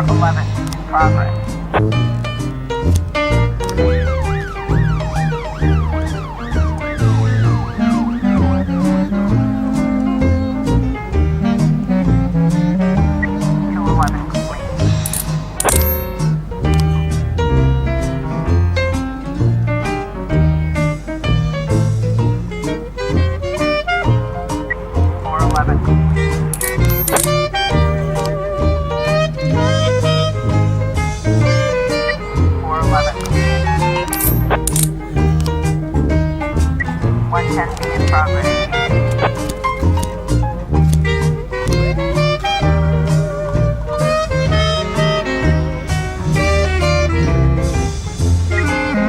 411 in progress. 211 complete. 411 complete. 411 complete. 110 in progress.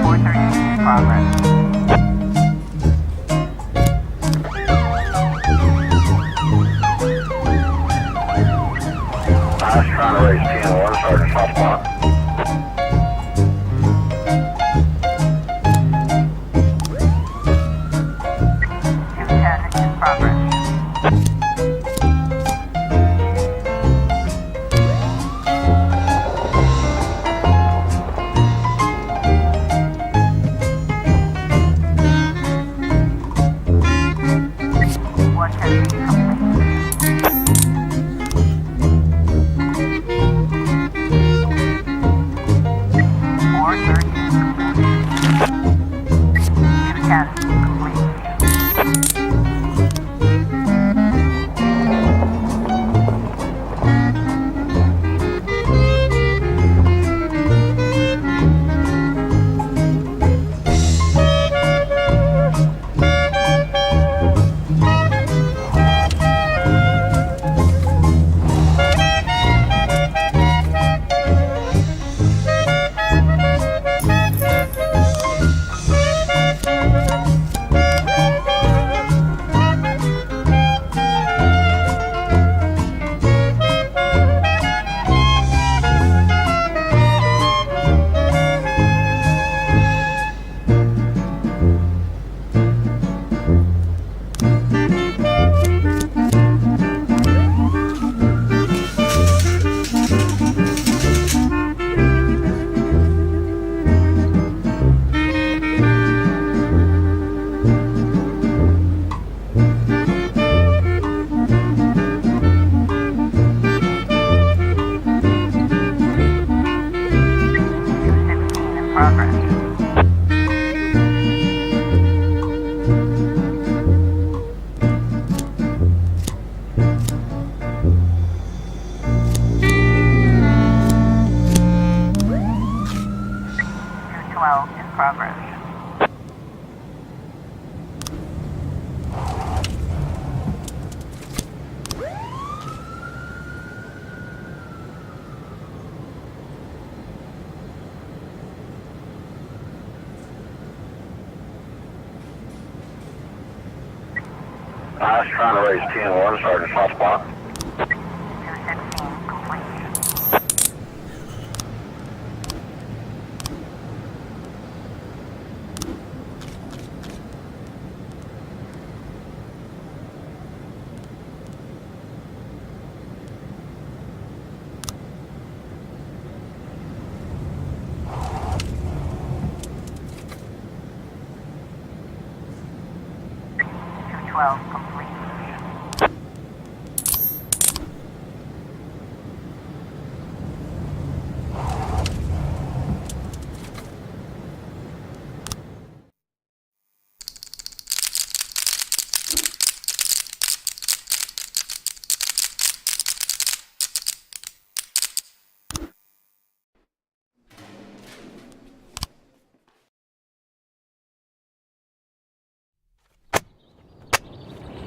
413 in progress. I was trying to raise TN1, Sergeant Southpaw. 210 in progress. 110 complete. 430 complete. 210 complete. 216 in progress. 212 in progress. I was trying to raise TN1, Sergeant Southpaw. 216 complete. 212 complete. 2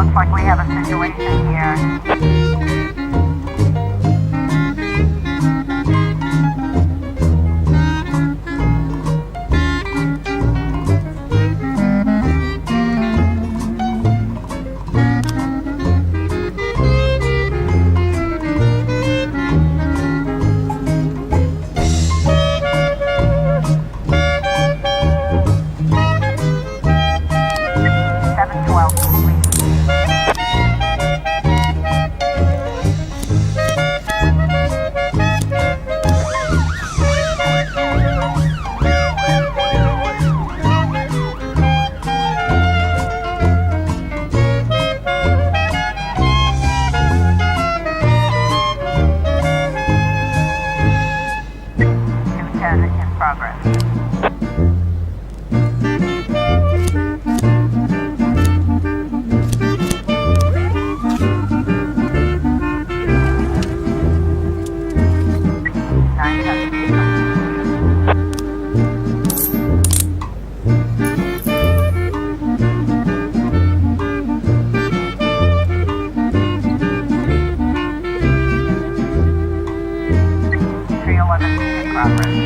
Looks like we have a situation here. Seven 12 complete. Two 10 in progress. Nine 10 complete. Three 11 in progress.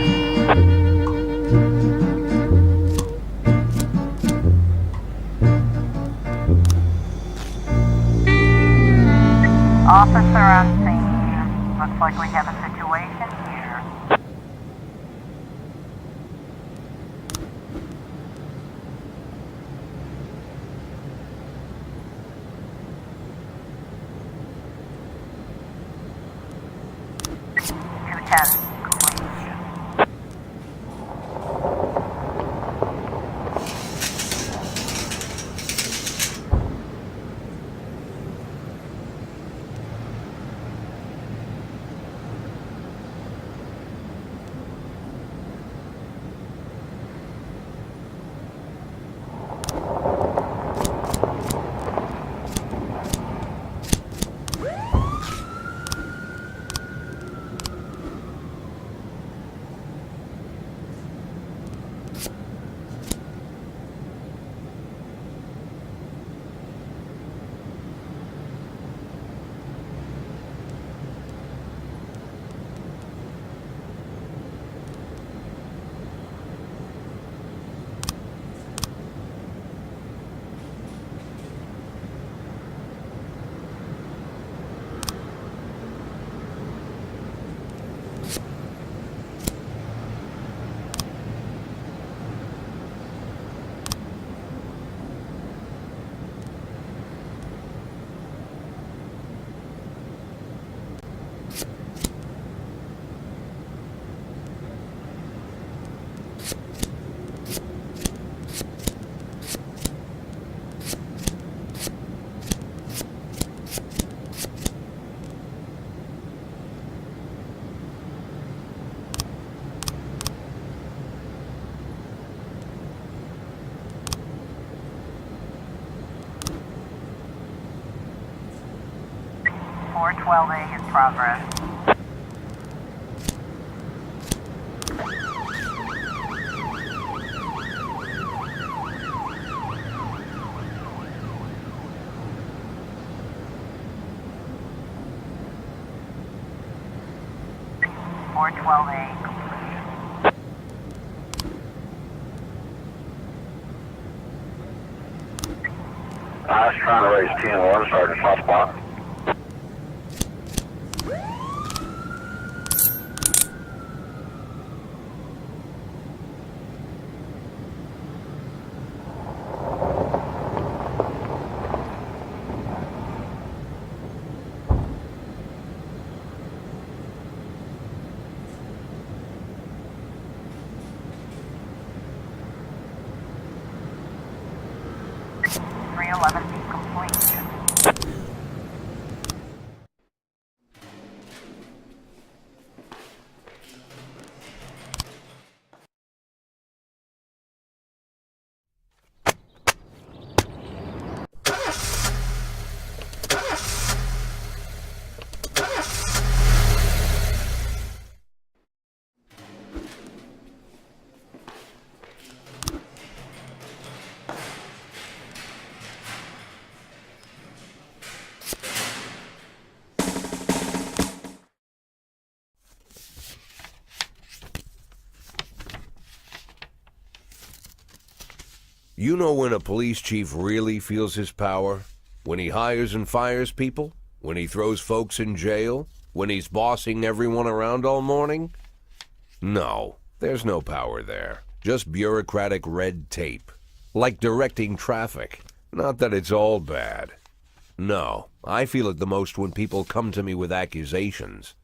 Officer on scene. Looks like we have a situation here. Two 10 complete. Four 12A in progress. Four 12A complete. I was trying to raise 10-1, Sergeant Hotspot. Three 11B complete. You know when a police chief really feels his power? When he hires and fires people? When he throws folks in jail? When he's bossing everyone around all morning? No, there's no power there. Just bureaucratic red tape. Like directing traffic. Not that it's all bad. No, I feel it the most when people come to me with accusations.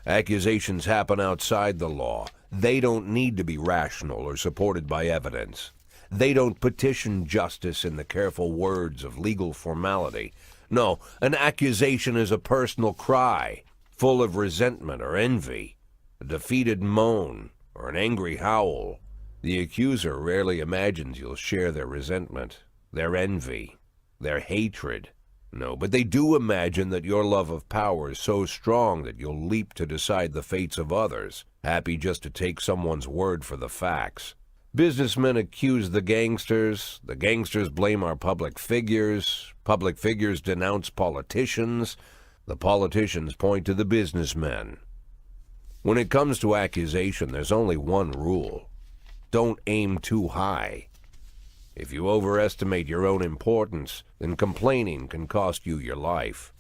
Accusations happen outside the law. They don't need to be rational or supported by evidence. They don't petition justice in the careful words of legal formality. No, an accusation is a personal cry, full of resentment or envy, a defeated moan, or an angry howl. The accuser rarely imagines you'll share their resentment, their envy, their hatred. No, but they do imagine that your love of power is so strong that you'll leap to decide the fates of others, happy just to take someone's word for the facts. Businessmen accuse the gangsters blame our public figures denounce politicians, the politicians point to the businessmen. When it comes to accusation, there's only one rule. Don't aim too high. If you overestimate your own importance, then complaining can cost you your life.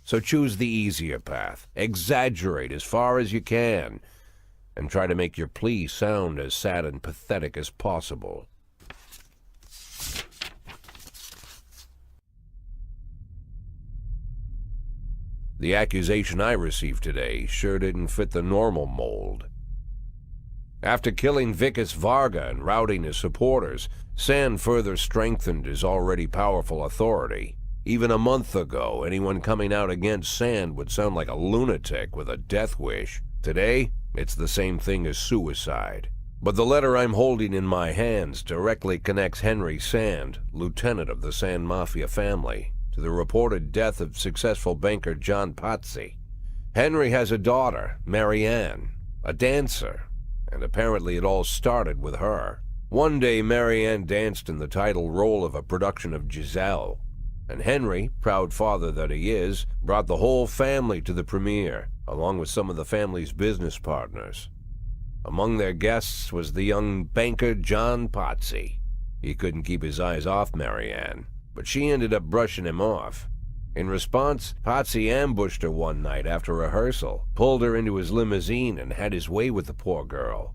So choose the easier path, exaggerate as far as you can, and try to make your plea sound as sad and pathetic as possible. The accusation I received today sure didn't fit the normal mold. After killing Vikas Varga and routing his supporters, Sand further strengthened his already powerful authority. Even a month ago, anyone coming out against Sand would sound like a lunatic with a death wish. Today, it's the same thing as suicide. But the letter I'm holding in my hands directly connects Henry Sand, lieutenant of the Sand Mafia family, to the reported death of successful banker John Pazzi. Henry has a daughter, Marianne, a dancer, and apparently it all started with her. One day, Marianne danced in the title role of a production of Giselle, and Henry, proud father that he is, brought the whole family to the premiere, along with some of the family's business partners. Among their guests was the young banker John Pazzi. He couldn't keep his eyes off Marianne, but she ended up brushing him off. In response, Pazzi ambushed her one night after rehearsal, pulled her into his limousine, and had his way with the poor girl.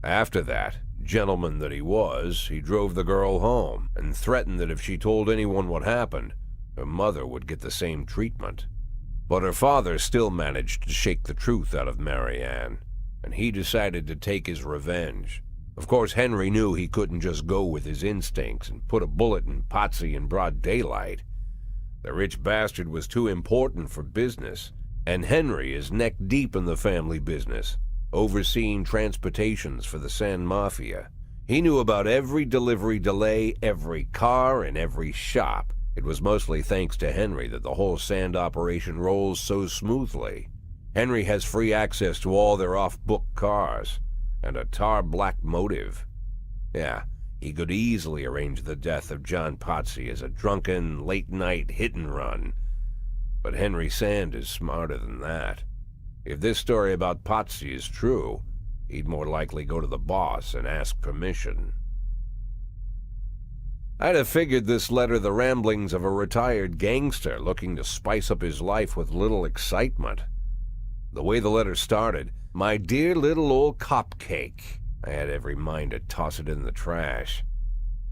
After that, gentleman that he was, he drove the girl home and threatened that if she told anyone what happened, her mother would get the same treatment. But her father still managed to shake the truth out of Marianne, and he decided to take his revenge. Of course, Henry knew he couldn't just go with his instincts and put a bullet in Pazzi in broad daylight. The rich bastard was too important for business, and Henry is neck-deep in the family business, overseeing transportations for the Sand Mafia. He knew about every delivery delay, every car, and every shop. It was mostly thanks to Henry that the whole Sand operation rolls so smoothly. Henry has free access to all their off-book cars, and a tar-black motive. Yeah, he could easily arrange the death of John Pazzi as a drunken, late-night hit-and-run. But Henry Sand is smarter than that. If this story about Pazzi is true, he'd more likely go to the boss and ask permission. I'd have figured this letter the ramblings of a retired gangster looking to spice up his life with little excitement. The way the letter started, "My dear little old cupcake," I had every mind to toss it in the trash.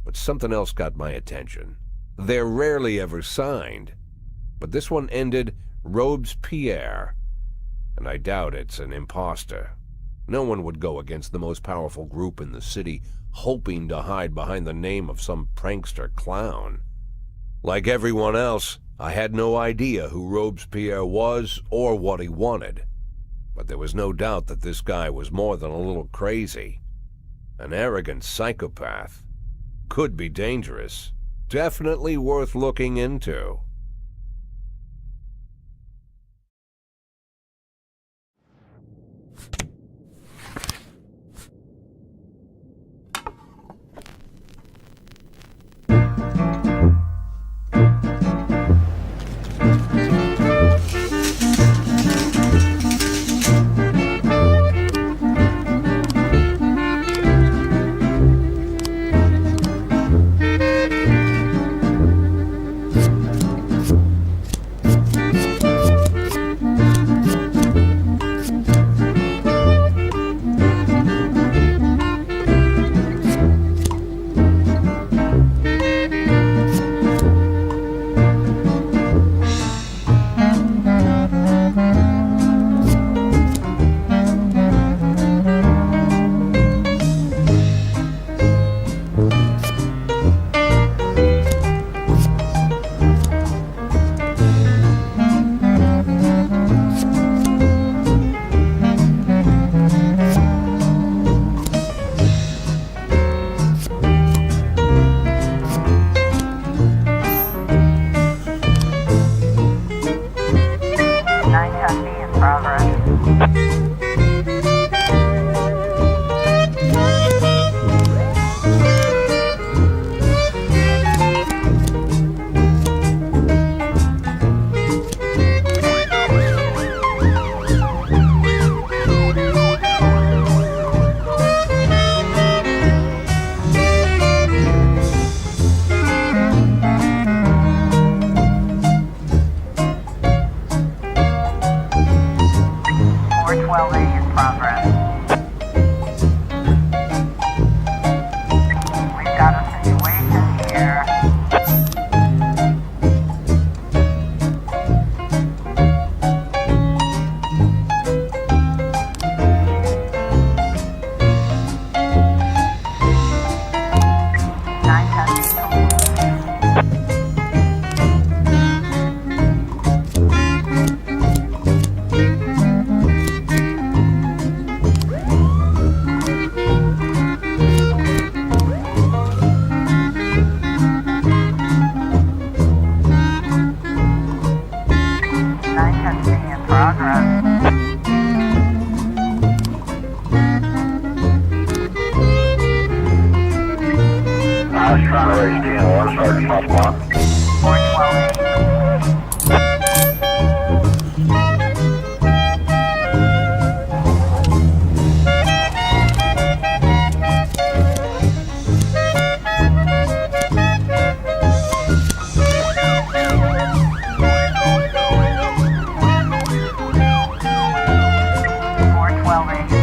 But something else got my attention. They're rarely ever signed, but this one ended Robespierre, and I doubt it's an imposter. No one would go against the most powerful group in the city, hoping to hide behind the name of some prankster clown. Like everyone else, I had no idea who Robespierre was or what he wanted. But there was no doubt that this guy was more than a little crazy. An arrogant psychopath. Could be dangerous. Definitely worth looking into. 1 Sergeant Papa. 412A.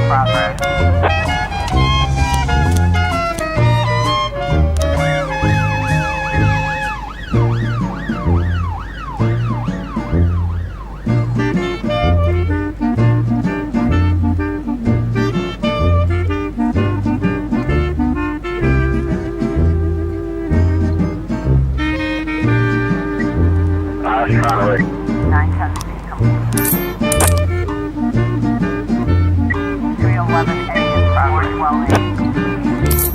Progress. Trying to raise. 910 complete. 311A in progress. 412A complete.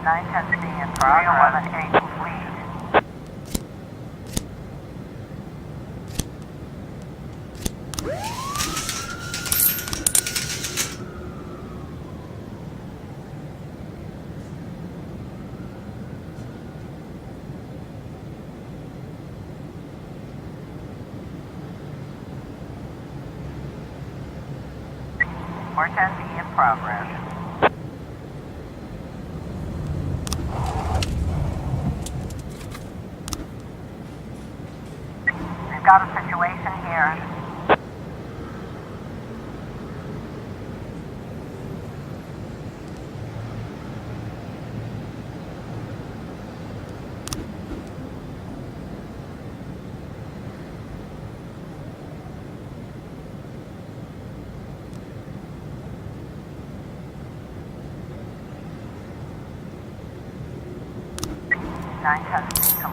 Nine ten C in progress. 311A complete. Four ten B in progress. We've got a situation here. Nine ten C complete.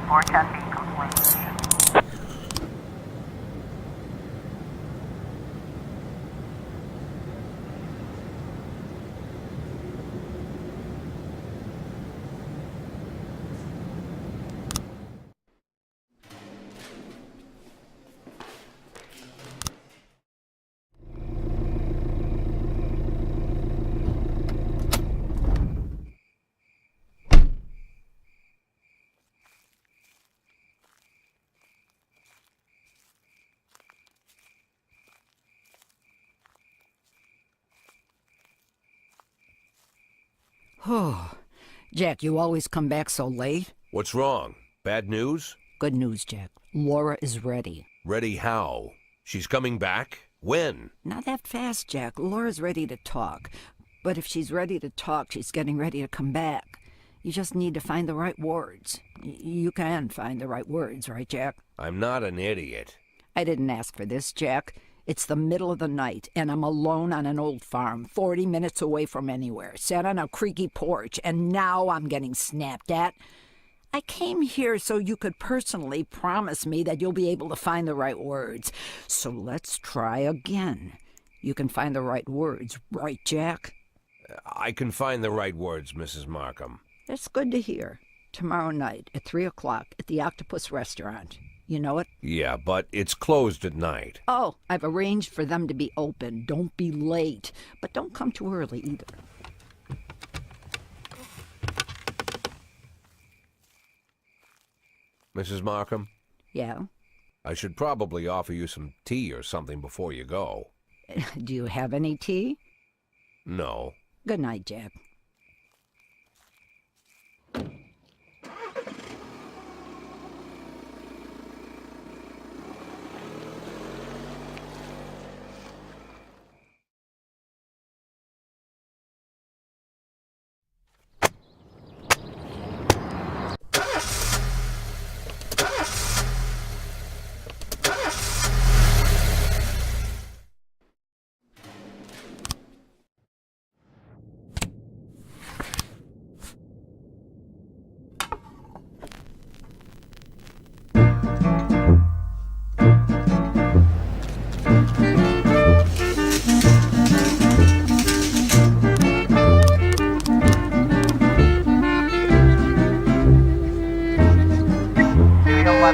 Four ten B complete. Oh, Jack, you always come back so late. What's wrong? Bad news? Good news, Jack. Laura is ready. Ready how? She's coming back? When? Not that fast, Jack. Laura's ready to talk. But if she's ready to talk, she's getting ready to come back. You just need to find the right words. You can find the right words, right, Jack? I'm not an idiot. I didn't ask for this, Jack. It's the middle of the night, and I'm alone on an old farm, 40 minutes away from anywhere, sat on a creaky porch, and now I'm getting snapped at. I came here so you could personally promise me that you'll be able to find the right words. So let's try again. You can find the right words, right, Jack? I can find the right words, Mrs. Markham. That's good to hear. Tomorrow night at 3 o'clock at the Octopus Restaurant. You know it? Yeah, but it's closed at night. Oh, I've arranged for them to be open. Don't be late. But don't come too early either. Mrs. Markham, Yeah? I should probably offer you some tea or something before you go. Do you have any tea? No. Good night, Jack.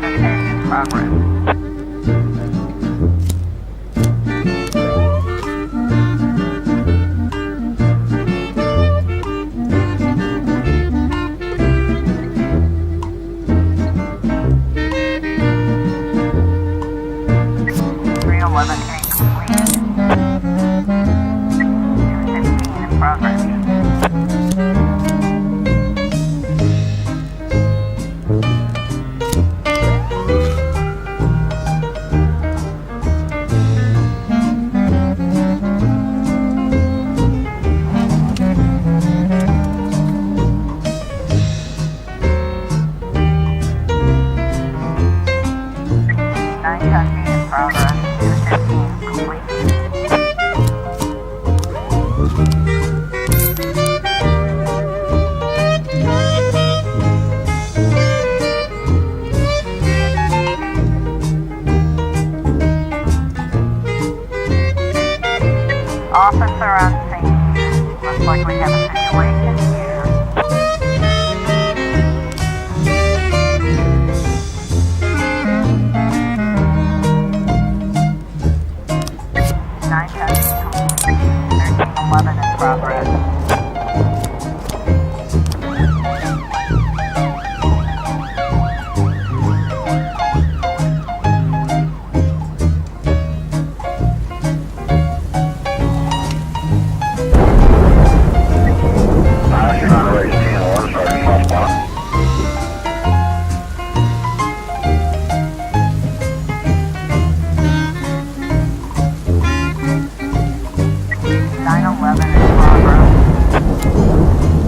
in progress. Complete. 215 in progress. In progress. 215 complete. Officer on scene. Looks like we have a situation here. Nine 1311 in progress. Trying to raise 10-1, Sergeant Crossbottom. Nine 11 in progress.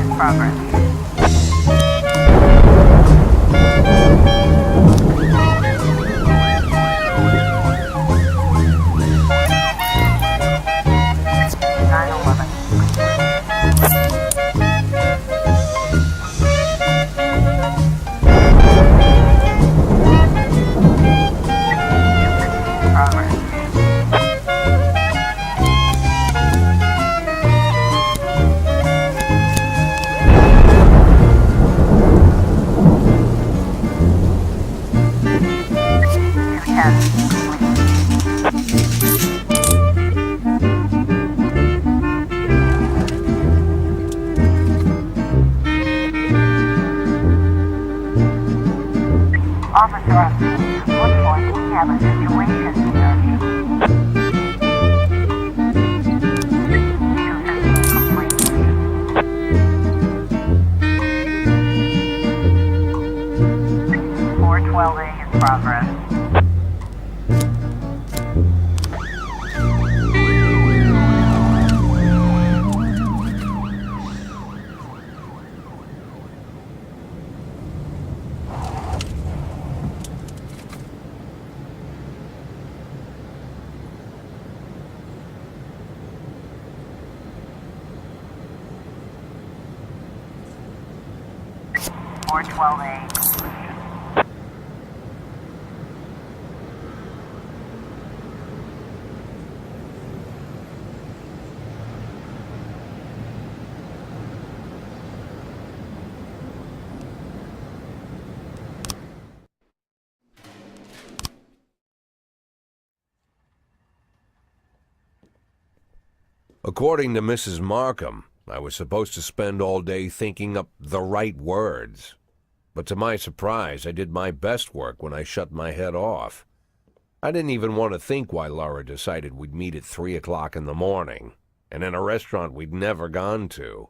In progress. Nine 11. In progress. 412A completion. According to Mrs. Markham, I was supposed to spend all day thinking up the right words. But to my surprise, I did my best work when I shut my head off. I didn't even want to think why Laura decided we'd meet at 3 o'clock in the morning, and in a restaurant we'd never gone to.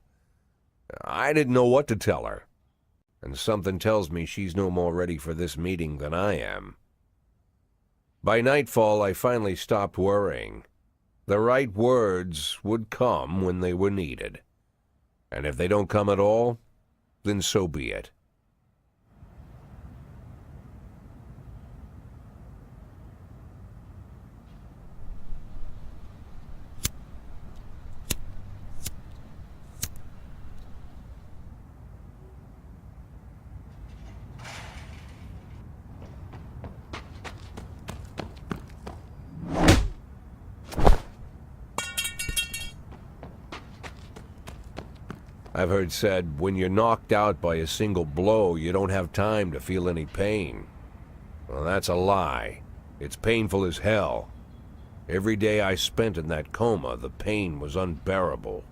I didn't know what to tell her, and something tells me she's no more ready for this meeting than I am. By nightfall, I finally stopped worrying. The right words would come when they were needed. And if they don't come at all, then so be it. I've heard said, when you're knocked out by a single blow, you don't have time to feel any pain. Well, that's a lie. It's painful as hell. Every day I spent in that coma, the pain was unbearable.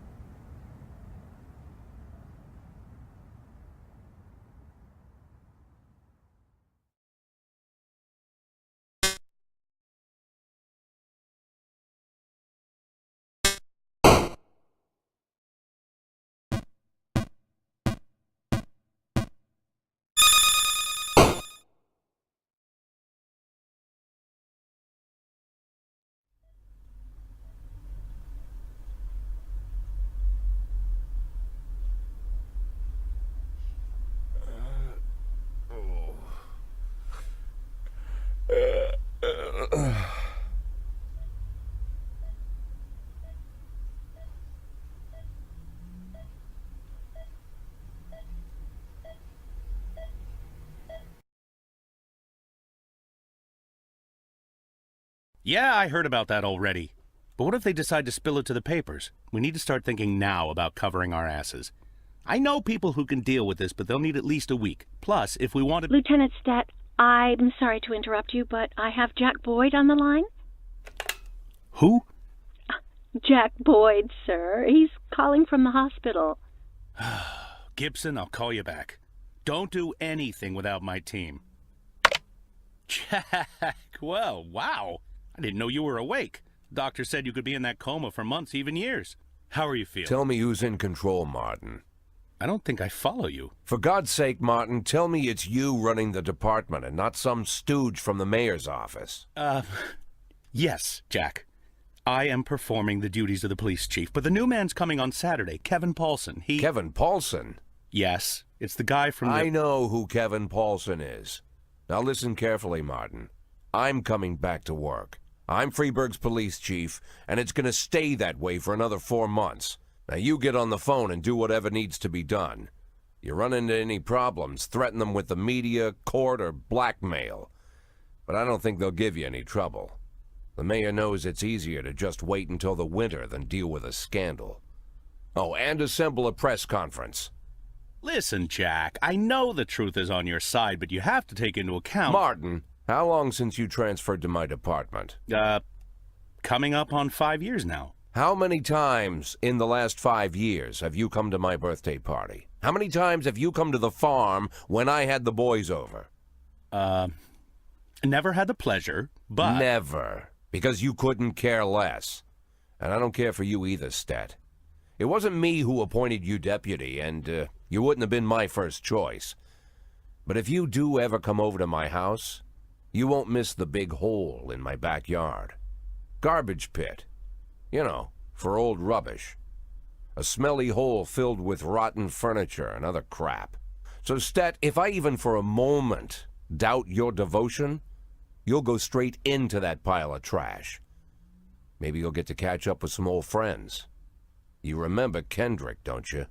Yeah, I heard about that already. But what if they decide to spill it to the papers? We need to start thinking now about covering our asses. I know people who can deal with this, but they'll need at least a week. Plus, if we want to... Lieutenant Stat, I'm sorry to interrupt you, but I have Jack Boyd on the line. Who? Jack Boyd, sir. He's calling from the hospital. Gibson, I'll call you back. Don't do anything without my team. Jack, well, wow. I didn't know you were awake. Doctor said you could be in that coma for months, even years. How are you feeling? Tell me who's in control, Martin. I don't think I follow you. For God's sake, Martin, tell me it's you running the department and not some stooge from the mayor's office. Yes, Jack. I am performing the duties of the police chief, but the new man's coming on Saturday, Kevin Paulson. Kevin Paulson? Yes, it's the guy from the... I know who Kevin Paulson is. Now listen carefully, Martin. I'm coming back to work. I'm Freeburg's police chief, and it's going to stay that way for another 4 months. Now you get on the phone and do whatever needs to be done. You run into any problems, threaten them with the media, court, or blackmail. But I don't think they'll give you any trouble. The mayor knows it's easier to just wait until the winter than deal with a scandal. Oh, and assemble a press conference. Listen, Jack, I know the truth is on your side, but you have to take into account... Martin, how long since you transferred to my department? Coming up on 5 years now. How many times in the last 5 years have you come to my birthday party? How many times have you come to the farm when I had the boys over? Never had the pleasure, but... Never. Because you couldn't care less. And I don't care for you either, Stat. It wasn't me who appointed you deputy, and you wouldn't have been my first choice. But if you do ever come over to my house, you won't miss the big hole in my backyard. Garbage pit. You know, for old rubbish. A smelly hole filled with rotten furniture and other crap. So, Stat, if I even for a moment doubt your devotion, you'll go straight into that pile of trash. Maybe you'll get to catch up with some old friends. You remember Kendrick, don't you?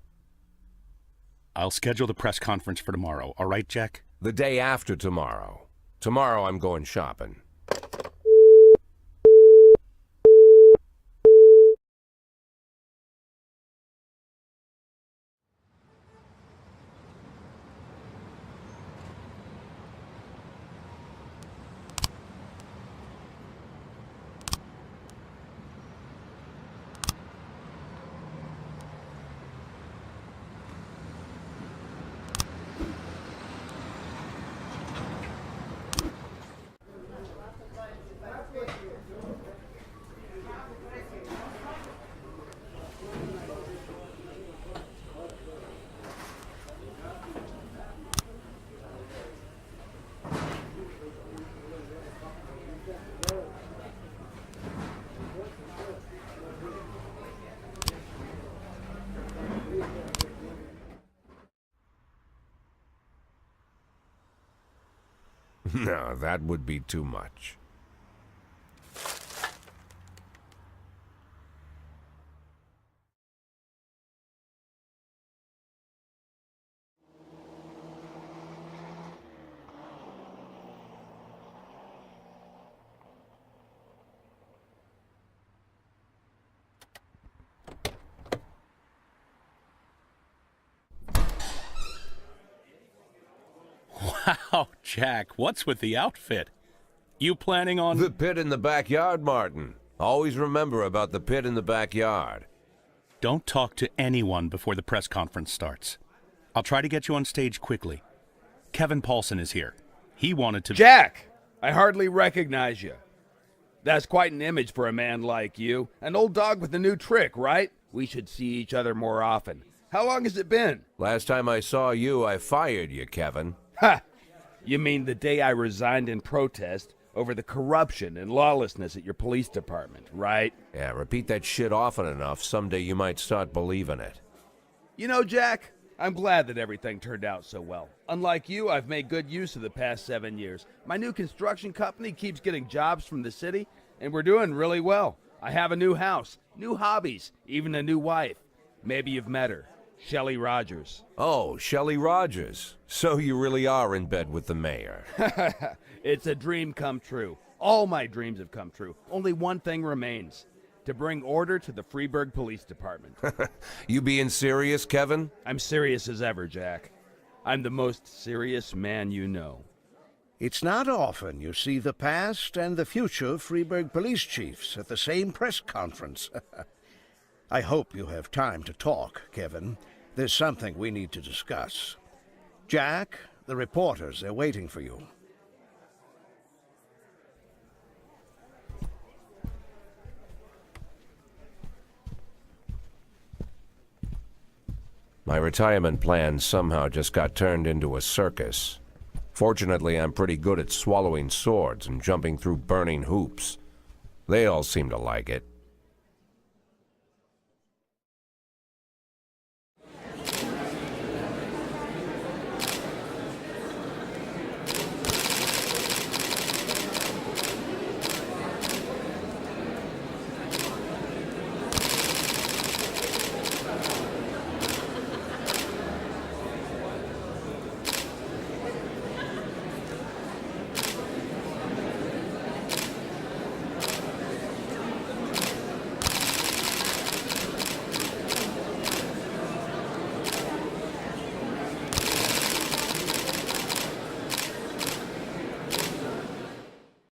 I'll schedule the press conference for tomorrow, all right, Jack? The day after tomorrow. Tomorrow I'm going shopping. No, that would be too much. Wow, Jack, what's with the outfit? You planning on... The pit in the backyard, Martin. Always remember about the pit in the backyard. Don't talk to anyone before the press conference starts. I'll try to get you on stage quickly. Kevin Paulson is here. He wanted to... Jack! I hardly recognize you. That's quite an image for a man like you. An old dog with a new trick, right? We should see each other more often. How long has it been? Last time I saw you, I fired you, Kevin. Ha! You mean the day I resigned in protest over the corruption and lawlessness at your police department, right? Yeah, repeat that shit often enough, someday you might start believing it. You know, Jack, I'm glad that everything turned out so well. Unlike you, I've made good use of the past 7 years. My new construction company keeps getting jobs from the city, and we're doing really well. I have a new house, new hobbies, even a new wife. Maybe you've met her. Shelley Rogers. Oh, Shelley Rogers. So you really are in bed with the mayor. It's a dream come true. All my dreams have come true. Only one thing remains. To bring order to the Freeburg Police Department. You being serious, Kevin? I'm serious as ever, Jack. I'm the most serious man you know. It's not often you see the past and the future Freeburg police chiefs at the same press conference. I hope you have time to talk, Kevin. There's something we need to discuss. Jack, the reporters are waiting for you. My retirement plan somehow just got turned into a circus. Fortunately, I'm pretty good at swallowing swords and jumping through burning hoops. They all seem to like it.